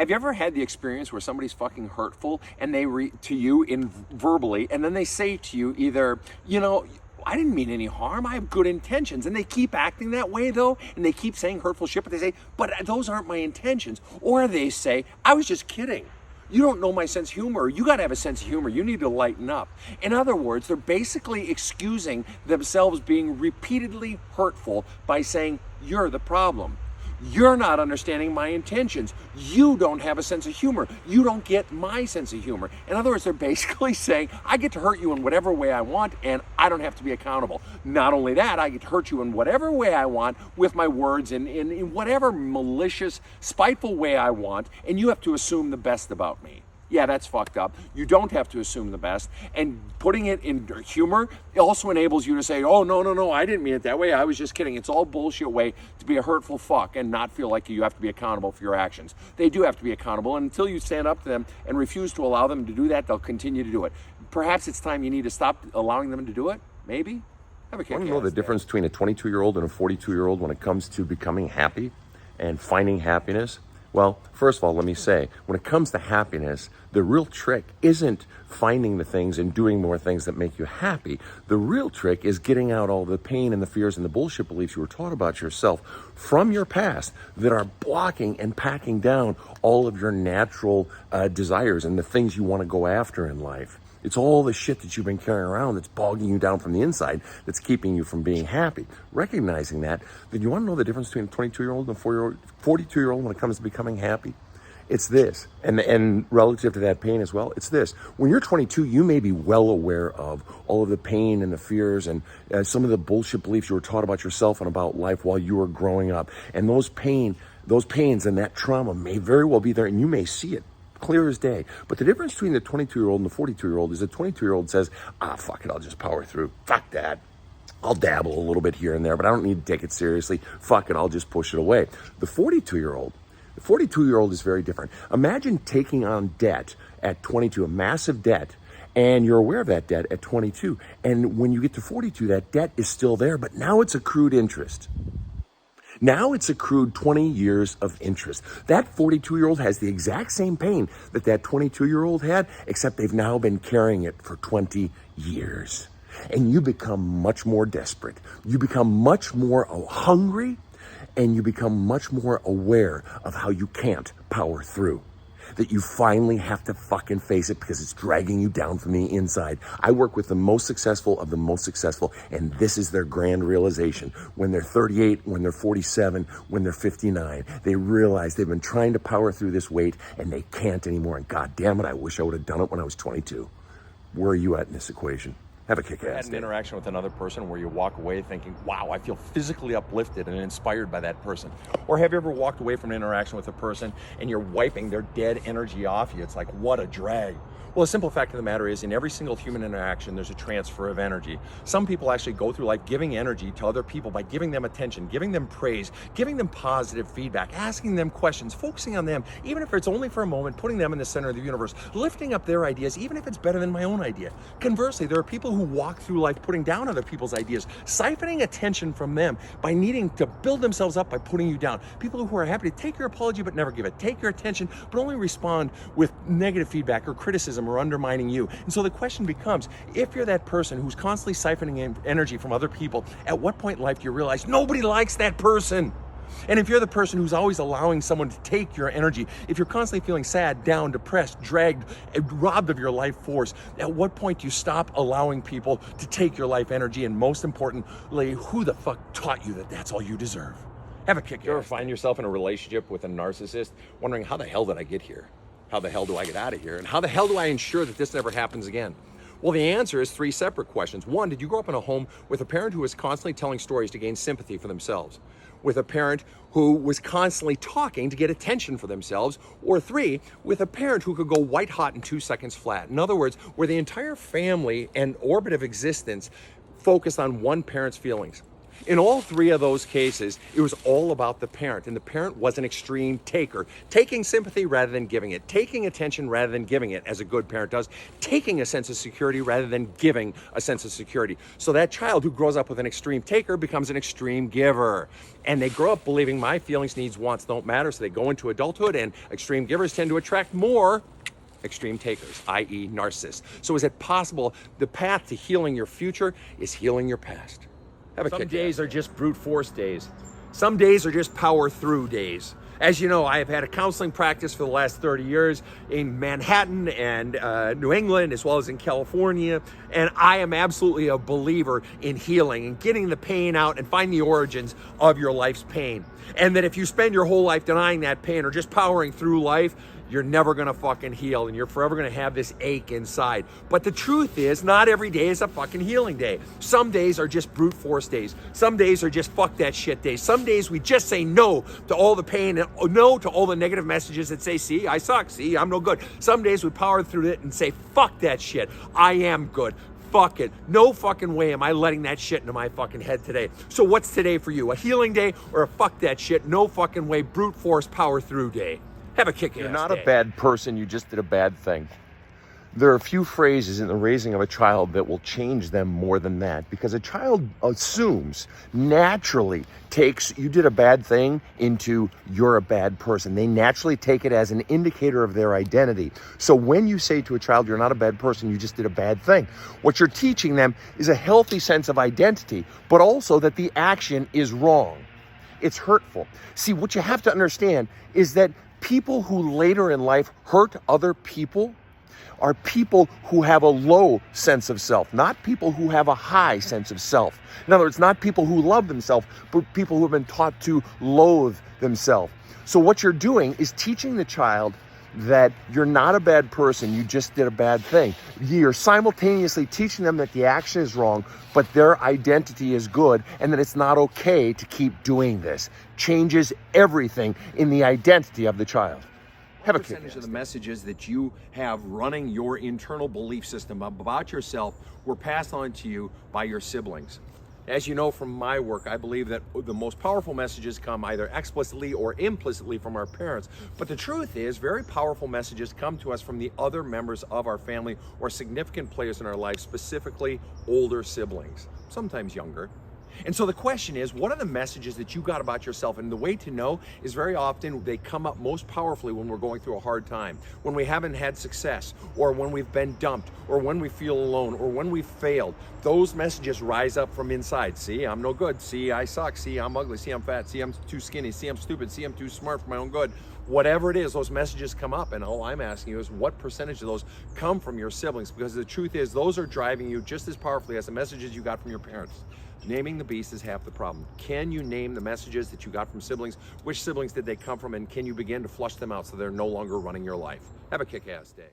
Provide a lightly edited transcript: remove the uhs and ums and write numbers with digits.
Have you ever had the experience where somebody's fucking hurtful and they to you in verbally, and then they say to you either, you know, I didn't mean any harm, I have good intentions, and they keep acting that way though, and they keep saying hurtful shit, but they say, but those aren't my intentions. Or they say, I was just kidding. You don't know my sense of humor. You got to have a sense of humor. You need to lighten up. In other words, they're basically excusing themselves being repeatedly hurtful by saying, you're the problem. You're not understanding my intentions. You don't have a sense of humor. You don't get my sense of humor. In other words, they're basically saying, I get to hurt you in whatever way I want, and I don't have to be accountable. Not only that, I get to hurt you in whatever way I want with my words and in whatever malicious, spiteful way I want, and you have to assume the best about me. Yeah, that's fucked up. You don't have to assume the best. And putting it in humor also enables you to say, oh, no, I didn't mean it that way. I was just kidding. It's all bullshit way to be a hurtful fuck and not feel like you have to be accountable for your actions. They do have to be accountable. And until you stand up to them and refuse to allow them to do that, they'll continue to do it. Perhaps it's time you need to stop allowing them to do it. Maybe. Have a kick. Want to know the difference between a 22-year-old and a 42-year-old when it comes to becoming happy and finding happiness? Well, first of all, let me say, when it comes to happiness, the real trick isn't finding the things and doing more things that make you happy. The real trick is getting out all the pain and the fears and the bullshit beliefs you were taught about yourself from your past that are blocking and packing down all of your natural desires and the things you want to go after in life. It's all the shit that you've been carrying around that's bogging you down from the inside, that's keeping you from being happy. Recognizing that, then you want to know the difference between a 22-year-old and a 42-year-old when it comes to becoming happy? It's this, and relative to that pain as well, it's this. When you're 22, you may be well aware of all of the pain and the fears and some of the bullshit beliefs you were taught about yourself and about life while you were growing up. And those pains and that trauma may very well be there, and you may see it clear as day. But the difference between the 22-year-old and the 42-year-old is the 22-year-old says, fuck it, I'll just power through. Fuck that. I'll dabble a little bit here and there, but I don't need to take it seriously. Fuck it, I'll just push it away. The 42-year-old is very different. Imagine taking on debt at 22, a massive debt, and you're aware of that debt at 22. And when you get to 42, that debt is still there, but now it's accrued interest. Now it's accrued 20 years of interest. That 42-year-old has the exact same pain that 22-year-old had, except they've now been carrying it for 20 years. And you become much more desperate. You become much more hungry, and you become much more aware of how you can't power through. That you finally have to fucking face it because it's dragging you down from the inside. I work with the most successful of the most successful, and this is their grand realization. When they're 38, when they're 47, when they're 59, they realize they've been trying to power through this weight and they can't anymore. And God damn it, I wish I would have done it when I was 22. Where are you at in this equation? Have a kick-ass Had an interaction with another person where you walk away thinking, wow, I feel physically uplifted and inspired by that person. Or have you ever walked away from an interaction with a person and you're wiping their dead energy off you? It's like, what a drag. Well, the simple fact of the matter is in every single human interaction, there's a transfer of energy. Some people actually go through life giving energy to other people by giving them attention, giving them praise, giving them positive feedback, asking them questions, focusing on them, even if it's only for a moment, putting them in the center of the universe, lifting up their ideas, even if it's better than my own idea. Conversely, there are people who walk through life putting down other people's ideas, siphoning attention from them by needing to build themselves up by putting you down. People who are happy to take your apology but never give it, take your attention but only respond with negative feedback or criticism or undermining you. And so the question becomes, if you're that person who's constantly siphoning energy from other people, at what point in life do you realize nobody likes that person? And if you're the person who's always allowing someone to take your energy, if you're constantly feeling sad, down, depressed, dragged, robbed of your life force, at what point do you stop allowing people to take your life energy? And most importantly, who the fuck taught you that that's all you deserve? Have a kick. You ever find yourself in a relationship with a narcissist wondering, how the hell did I get here? How the hell do I get out of here? And how the hell do I ensure that this never happens again? Well, the answer is three separate questions. One, did you grow up in a home with a parent who was constantly telling stories to gain sympathy for themselves? With a parent who was constantly talking to get attention for themselves? Or three, with a parent who could go white hot in 2 seconds flat? In other words, where the entire family and orbit of existence focused on one parent's feelings. In all three of those cases, it was all about the parent, and the parent was an extreme taker, taking sympathy rather than giving it, taking attention rather than giving it, as a good parent does, taking a sense of security rather than giving a sense of security. So that child who grows up with an extreme taker becomes an extreme giver. And they grow up believing my feelings, needs, wants don't matter, so they go into adulthood, and extreme givers tend to attract more extreme takers, i.e. narcissists. So is it possible the path to healing your future is healing your past? Some days are just brute force days. Some days are just power through days. As you know, I have had a counseling practice for the last 30 years in Manhattan and New England, as well as in California. And I am absolutely a believer in healing and getting the pain out and finding the origins of your life's pain. And that if you spend your whole life denying that pain or just powering through life, you're never gonna fucking heal, and you're forever gonna have this ache inside. But the truth is, not every day is a fucking healing day. Some days are just brute force days. Some days are just fuck that shit days. Some days we just say no to all the pain and no to all the negative messages that say, see, I suck, see, I'm no good. Some days we power through it and say, fuck that shit, I am good. Fuck it. No fucking way am I letting that shit into my fucking head today. So what's today for you? A healing day or a fuck that shit, no fucking way, brute force power through day? Have a kick-ass You're not day. a bad person, you just did a bad thing. There are a few phrases in the raising of a child that will change them more than that, because a child assumes, naturally takes you did a bad thing into you're a bad person. They naturally take it as an indicator of their identity. So when you say to a child, you're not a bad person, you just did a bad thing, what you're teaching them is a healthy sense of identity, but also that the action is wrong. It's hurtful. See, what you have to understand is that people who later in life hurt other people are people who have a low sense of self, not people who have a high sense of self. In other words, not people who love themselves, but people who have been taught to loathe themselves. So what you're doing is teaching the child that you're not a bad person, you just did a bad thing. You're simultaneously teaching them that the action is wrong, but their identity is good, and that it's not okay to keep doing this. Changes everything in the identity of the child. Have a percentage of the messages that you have running your internal belief system about yourself were passed on to you by your siblings. As you know from my work, I believe that the most powerful messages come either explicitly or implicitly from our parents. But the truth is, very powerful messages come to us from the other members of our family or significant players in our life, specifically older siblings, sometimes younger. And so the question is, what are the messages that you got about yourself? And the way to know is very often they come up most powerfully when we're going through a hard time, when we haven't had success, or when we've been dumped, or when we feel alone, or when we've failed. Those messages rise up from inside. See, I'm no good. See, I suck. See, I'm ugly. See, I'm fat. See, I'm too skinny. See, I'm stupid. See, I'm too smart for my own good. Whatever it is, those messages come up, and all I'm asking you is what percentage of those come from your siblings? Because the truth is, those are driving you just as powerfully as the messages you got from your parents. Naming the beast is half the problem. Can you name the messages that you got from siblings? Which siblings did they come from? And can you begin to flush them out so they're no longer running your life? Have a kick-ass day.